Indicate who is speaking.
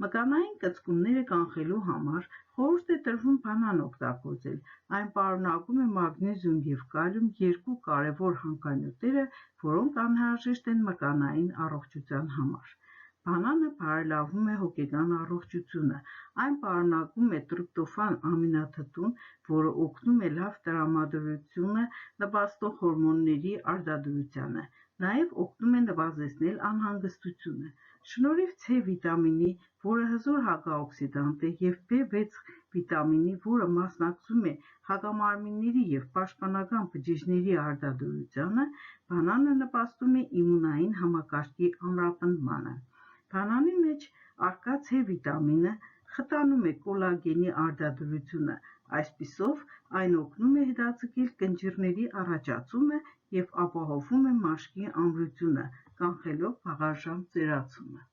Speaker 1: Մկանային կծկումները կանխելու համար խորհուրդ է տրվում բանան օգտագործել, այն պարունակում է մագնեզիում և կալիում, երկու կարևոր հանքանյութերը, որոնք անհրաժեշտ են մկանային առողջության համար։ Բանանը բարելավում է հոգեկան առողջությունը, այն պարունակում է տրիպտոֆան ամինաթթուն, որը օգնում է լավ տրամադրությունը նպաստող հորմոնների արտադրությանը, նաև օգնում է նվազեցնել անհանգստությունը։ Շնորհիվ C վիտամինի, որը հզոր հակաօքսիդանտ է, և B6 վիտամինի, որը մասնակցում է հակամարմինների և պաշտպանական բջիջների արտադրությանը, բանանը նպաստում է իմունային համակարգի ամրապնդմանը։ Բանանի մեջ առկա C վիտամինը խթանում է կոլագենի արտադրությունը, այսպիսով այն օգնում է հետաձգել կնճիռների առաջացումը և ապահովում է մաշկի ամրությունը, կանխելով վաղաժամ ծերացումը։